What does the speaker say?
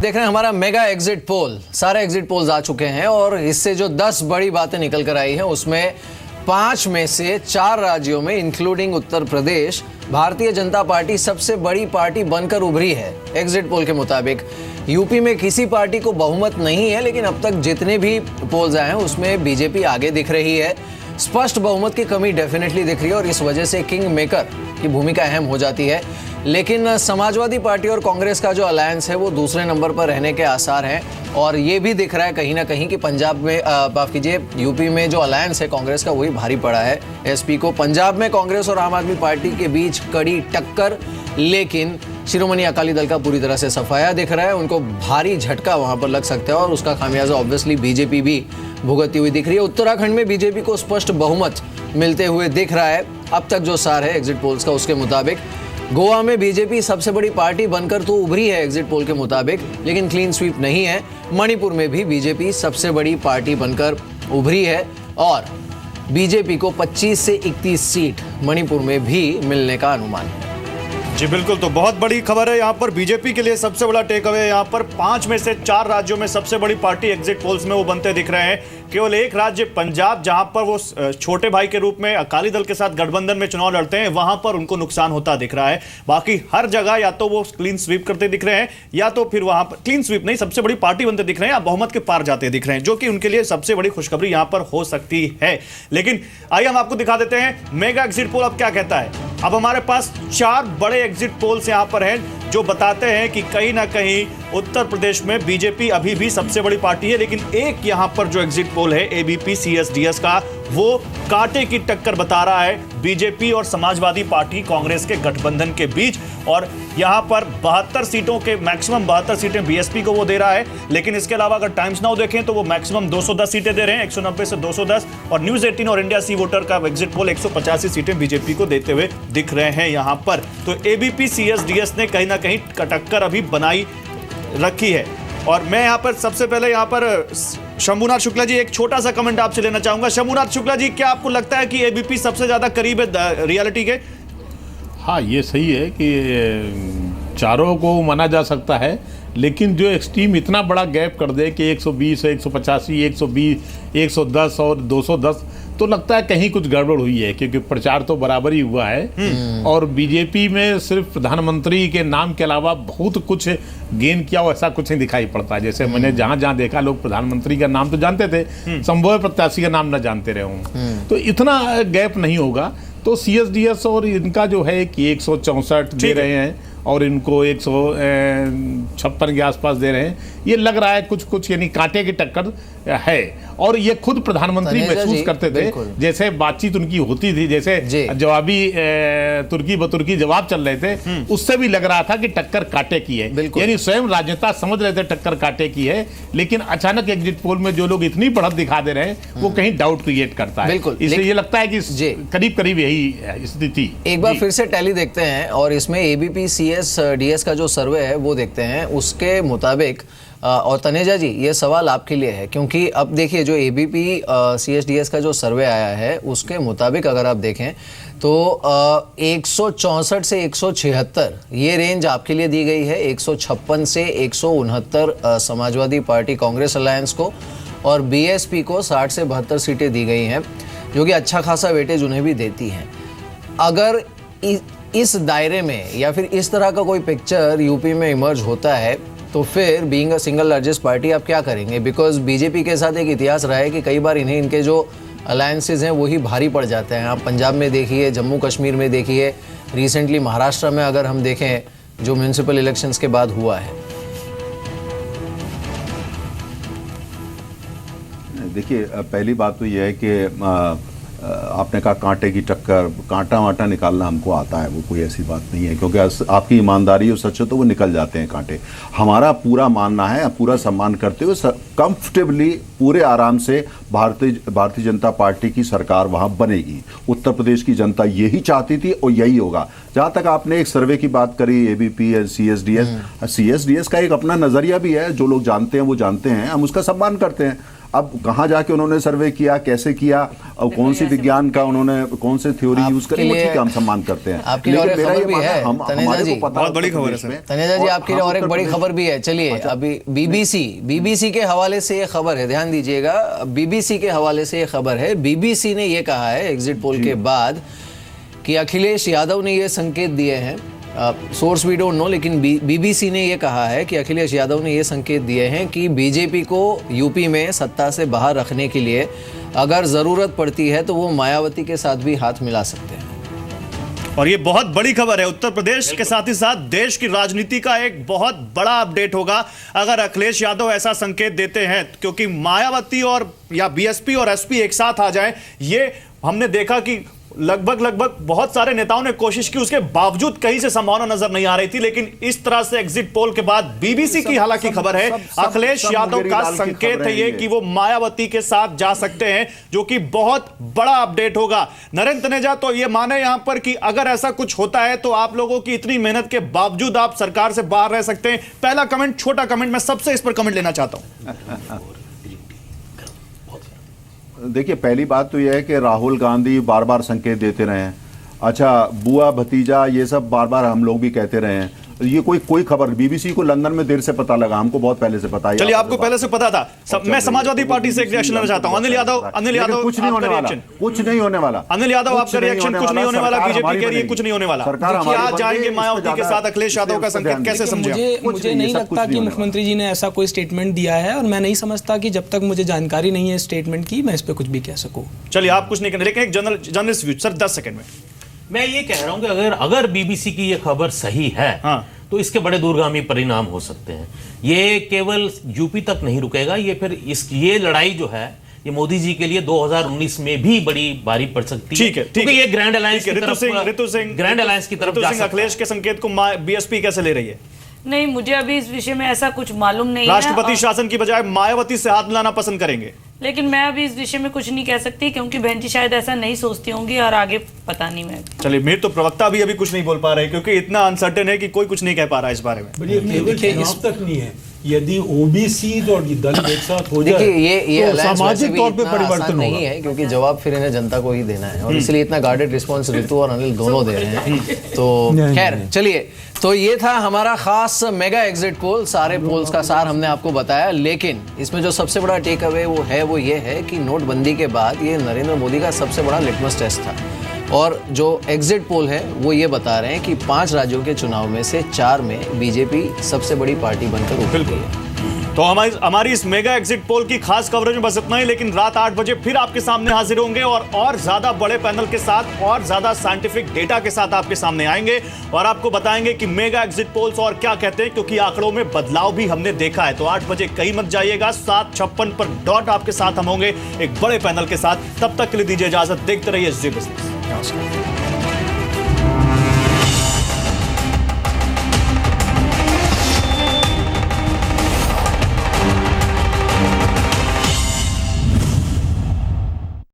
देख रहे हैं हमारा मेगा एग्जिट पोल। सारे एग्जिट पोल्स आ चुके हैं और इससे जो 10 बड़ी बातें निकल कर आई हैं उसमें 5 में से 4 राज्यों में इंक्लूडिंग उत्तर प्रदेश भारतीय जनता पार्टी सबसे बड़ी पार्टी बनकर उभरी है। एग्जिट पोल के मुताबिक यूपी में किसी पार्टी को बहुमत नहीं है, लेकिन अब तक जितने भी पोल्स आए हैं उसमें बीजेपी आगे दिख रही है। स्पष्ट बहुमत की कमी डेफिनेटली दिख रही है और इस वजह से किंग मेकर की भूमिका अहम हो जाती है। लेकिन समाजवादी पार्टी और कांग्रेस का जो अलायंस है वो दूसरे नंबर पर रहने के आसार हैं और ये भी दिख रहा है कहीं ना कहीं कि पंजाब में माफ कीजिए यूपी में जो अलायंस है कांग्रेस का वही भारी पड़ा है एसपी को। पंजाब में कांग्रेस और आम आदमी पार्टी के बीच कड़ी टक्कर, लेकिन शिरोमणि अकाली दल का पूरी तरह से सफाया दिख रहा है। उनको भारी झटका वहां पर लग सकता है और उसका खामियाजा ऑब्वियसली बीजेपी भी भुगतती हुई दिख रही है। उत्तराखंड में बीजेपी को स्पष्ट बहुमत मिलते हुए दिख रहा है अब तक जो सार है एग्जिट पोल्स का उसके मुताबिक। गोवा में बीजेपी सबसे बड़ी पार्टी बनकर तो उभरी है एग्जिट पोल के मुताबिक, लेकिन क्लीन स्वीप नहीं है। मणिपुर में भी बीजेपी सबसे बड़ी पार्टी बनकर उभरी है और बीजेपी को 25 से 31 सीट मणिपुर में भी मिलने का अनुमान है। जी बिल्कुल, तो बहुत बड़ी खबर है यहाँ पर बीजेपी के लिए। सबसे बड़ा टेक अवे यहाँ पर 5 में से 4 राज्यों में सबसे बड़ी पार्टी एग्जिट पोल्स में वो बनते दिख रहे हैं। केवल एक राज्य पंजाब, जहां पर वो छोटे भाई के रूप में अकाली दल के साथ गठबंधन में चुनाव लड़ते हैं, वहां पर उनको नुकसान होता दिख रहा है। बाकी हर जगह या तो वो क्लीन स्वीप करते दिख रहे हैं या तो फिर वहां पर क्लीन स्वीप नहीं, सबसे बड़ी पार्टी बनते दिख रहे हैं या बहुमत के पार जाते दिख रहे हैं, जो कि उनके लिए सबसे बड़ी खुशखबरी यहां पर हो सकती है। लेकिन आइए हम आपको दिखा देते हैं मेगा एग्जिट पोल अब क्या कहता है। अब हमारे पास 4 बड़े एग्जिट पोल्स यहां पर हैं जो बताते हैं कि कहीं ना कहीं उत्तर प्रदेश में बीजेपी अभी भी सबसे बड़ी पार्टी है। लेकिन एक यहां पर जो एग्जिट पोल है एबीपी सीएसडीएस का, वो कांटे की टक्कर बता रहा है बीजेपी और समाजवादी पार्टी कांग्रेस के गठबंधन के बीच। और यहां पर 72 सीटों के मैक्सिमम 72 सीटें बीएसपी को वो दे रहा है। लेकिन इसके अलावा अगर टाइम्स नाउ देखें तो वो मैक्सिमम 210 सीटें दे रहे हैं, 190 से 210। और न्यूज 18 और इंडिया सी वोटर का एग्जिट पोल 185 सीटें बीजेपी को देते हुए दिख रहे हैं यहां पर। तो एबीपी सीएसडीएस ने कहीं ना कहीं टक्कर अभी बनाई रखी है। और मैं यहाँ पर सबसे पहले यहाँ पर शंभुनाथ शुक्ला जी एक छोटा सा कमेंट आपसे लेना चाहूंगा। शंभुनाथ शुक्ला जी, क्या आपको लगता है कि एबीपी सबसे ज्यादा करीब है रियलिटी के? हाँ, ये सही है कि चारों को माना जा सकता है, लेकिन जो एक्सट्रीम इतना बड़ा गैप कर दे कि 120, 185, 120, 110 और 210, तो लगता है कहीं कुछ गड़बड़ हुई है, क्योंकि प्रचार तो बराबर ही हुआ है और बीजेपी में सिर्फ प्रधानमंत्री के नाम के अलावा बहुत कुछ गेन किया हो ऐसा कुछ नहीं दिखाई पड़ता। जैसे मैंने जहां जहां देखा लोग प्रधानमंत्री का नाम तो जानते थे, संभव प्रत्याशी का नाम न जानते रहे हों, तो इतना गैप नहीं होगा। तो सीएसडीएस और इनका जो है कि 164 दे रहे हैं और इनको 156 के आसपास दे रहे हैं, ये लग रहा है कुछ कुछ यानी कांटे की टक्कर है। और ये खुद प्रधानमंत्री महसूस करते थे, जैसे बातचीत उनकी होती थी, जैसे जवाबी तुर्की बतुर्की जवाब चल रहे थे, उससे भी लग रहा था कि टक्कर कांटे की है। यानी स्वयं राजनेता समझ रहे थे टक्कर कांटे की है, लेकिन अचानक एग्जिट पोल में जो लोग इतनी बढ़त दिखा दे रहे हैं वो कहीं डाउट क्रिएट करता है। इसलिए ये लगता है कि करीब करीब यही स्थिति। एक बार फिर से टैली देखते हैं और इसमें एबीपी सीएसडीएस का जो सर्वे है वो देखते हैं उसके मुताबिक। और तनेजा जी, ये सवाल आपके लिए है, क्योंकि अब देखिए जो एबीपी सीएसडीएस का जो सर्वे आया है उसके मुताबिक अगर आप देखें तो 164 से 176 ये रेंज आपके लिए दी गई है, 156 से 169 समाजवादी पार्टी कांग्रेस अलायंस को, और बीएसपी को 60 से 72 सीटें दी गई हैं, जो कि अच्छा खासा वेटेज उन्हें भी देती हैं। अगर इस दायरे में या फिर इस तरह का कोई पिक्चर यूपी में इमर्ज होता है तो फिर being a single largest party आप क्या करेंगे? बिकॉज बीजेपी के साथ एक इतिहास रहा है कि कई बार इन्हें इनके जो अलायंसेज हैं वही भारी पड़ जाते हैं। आप पंजाब में देखिए, जम्मू कश्मीर में देखिए, रिसेंटली महाराष्ट्र में अगर हम देखें जो म्यूनिसिपल इलेक्शंस के बाद हुआ है। देखिए, पहली बात तो यह है कि आपने कहा कांटे की टक्कर, कांटा वाटा निकालना हमको आता है, वो कोई ऐसी बात नहीं है, क्योंकि आपकी ईमानदारी और सच है तो वो निकल जाते हैं कांटे। हमारा पूरा मानना है, पूरा सम्मान करते हुए कंफर्टेबली पूरे आराम से भारतीय जनता पार्टी की सरकार वहां बनेगी। उत्तर प्रदेश की जनता यही चाहती थी और यही होगा। जहां तक आपने एक सर्वे की बात करी एबीपी और सीएसडीएस का एक अपना नजरिया भी है, जो लोग जानते हैं वो जानते हैं, हम उसका सम्मान करते हैं। अब कहाँ जाके उन्होंने सर्वे किया, कैसे किया और कौन सी विज्ञान का उन्होंने कौन से थ्योरी यूज करी, वो ठीक है, हम सम्मान करते हैं। आपके लिए और एक खबर भी है तनेजा जी, बहुत बड़ी खबर है सर। तनेजा जी आपके लिए और एक बड़ी खबर भी है। चलिए अभी बीबीसी के हवाले से ये खबर है, ध्यान दीजिएगा, बीबीसी के हवाले से ये खबर है। बीबीसी ने ये कहा है एग्जिट पोल के बाद कि अखिलेश यादव ने ये संकेत दिए हैं, सोर्स वी डोंट नो, लेकिन बीबीसी ने ये कहा है कि अखिलेश यादव ने ये संकेत दिए हैं कि बीजेपी को यूपी में सत्ता से बाहर रखने के लिए अगर ज़रूरत पड़ती है तो वो मायावती के साथ भी हाथ मिला सकते हैं। और ये बहुत बड़ी खबर है, उत्तर प्रदेश के साथ ही साथ देश की राजनीति का एक बहुत बड़ा अपडेट होगा अगर अखिलेश यादव ऐसा संकेत देते हैं, क्योंकि मायावती और या बीएसपी और एसपी एक साथ आ जाएं, ये हमने देखा कि लगभग बहुत सारे नेताओं ने कोशिश की, उसके बावजूद कहीं से संभावना नजर नहीं आ रही थी। लेकिन इस तरह से एग्जिट पोल के बाद बीबीसी की हालांकि खबर है अखिलेश यादव का संकेत है ये कि वो मायावती के साथ जा सकते हैं, जो कि बहुत बड़ा अपडेट होगा। नरेंद्र तनेजा, तो ये माने यहां पर कि अगर ऐसा कुछ होता है तो आप लोगों की इतनी मेहनत के बावजूद आप सरकार से बाहर रह सकते हैं। पहला कमेंट, छोटा कमेंट, मैं सबसे इस पर कमेंट लेना चाहता हूं। देखिए, पहली बात तो यह है कि राहुल गांधी बार बार संकेत देते रहे हैं। अच्छा, बुआ भतीजा ये सब बार बार हम लोग भी कहते रहे हैं। ये कोई खबर बीबीसी को लंदन में देर से पता लगा, हमको बहुत पहले से पता है। चलिए, आपको पहले से पता था। मैं समाजवादी पार्टी से एक रिएक्शन लेना चाहता हूं। अनिल यादव कुछ नहीं होने वाला, कुछ नहीं होने वाला। अनिल यादव, आपका रिएक्शन कुछ नहीं होने वाला, बीजेपी कह रही है कुछ नहीं होने वाला। क्या जाएंगे मायावती के साथ अखिलेश यादव का संकेत कैसे समझे? मुझे नहीं लगता कि मुख्यमंत्री जी ने ऐसा कोई स्टेटमेंट दिया है, और मैं नहीं समझता कि जब तक मुझे जानकारी नहीं है स्टेटमेंट की, मैं इस पर कुछ भी कह सकूं। चलिए, आप कुछ नहीं करें, लेकिन एक जर्नलिस्ट व्यू सर 10 सेकंड में। मैं ये कह रहा हूं कि अगर बीबीसी की ये खबर सही है, हाँ, तो इसके बड़े दूरगामी परिणाम हो सकते हैं। ये केवल यूपी तक नहीं रुकेगा, ये फिर ये लड़ाई जो है ये मोदी जी के लिए 2019 में भी बड़ी भारी पड़ सकती है। ठीक है, क्योंकि ये ग्रैंड अलायंस की तरफ ग्रैंड अलायंस की तरफ अखिलेश के संकेत को बीएसपी कैसे ले रही है? नहीं, मुझे अभी इस विषय में ऐसा कुछ मालूम नहीं है। राष्ट्रपति शासन की बजाय मायावती से हाथ मिलाना पसंद करेंगे, लेकिन मैं अभी इस विषय में कुछ नहीं कह सकती, क्योंकि बहन जी शायद ऐसा नहीं सोचती होंगी, और आगे पता नहीं। मैं चलिए, मेरे तो प्रवक्ता भी अभी कुछ नहीं बोल पा रहे, क्योंकि इतना अनसर्टेन है कि कोई कुछ नहीं कह पा रहा है इस बारे में। देखिए, इस तक नहीं है, यदि ओबीसी और दल एक साथ हो जाए, देखिए ये तो सामाजिक तौर पे परिवर्तन नहीं है, क्योंकि जवाब फिर इन्हें जनता को ही देना है, और इसलिए इतना गार्डेड रिस्पॉन्स ऋतु और अनिल दोनों दे रहे हैं। तो खैर, चलिए, तो ये था हमारा खास मेगा एग्जिट पोल। सारे पोल्स का सार हमने आपको बताया, लेकिन इसमें जो सबसे बड़ा टेक अवे वो ये है कि नोटबंदी के बाद ये नरेंद्र मोदी का सबसे बड़ा लिटमस टेस्ट था। और जो एग्जिट पोल है वो ये बता रहे हैं कि 5 राज्यों के चुनाव में से 4 में बीजेपी सबसे बड़ी पार्टी बनकर उभर गई है। तो हमारी इस मेगा एग्जिट पोल की खास कवरेज में बस इतना ही, लेकिन रात 8 बजे फिर आपके सामने हाजिर होंगे और ज्यादा बड़े पैनल के साथ और ज्यादा साइंटिफिक डेटा के साथ आपके सामने आएंगे और आपको बताएंगे कि मेगा एग्जिट पोल्स और क्या कहते हैं, क्योंकि आंकड़ों में बदलाव भी हमने देखा है। तो 8 बजे कहीं मत जाइएगा, 7:56 पर डॉट आपके साथ हम होंगे एक बड़े पैनल के साथ। तब तक के लिए दीजिए इजाजत, देखते रहिए जी बिजनेस। नमस्कार।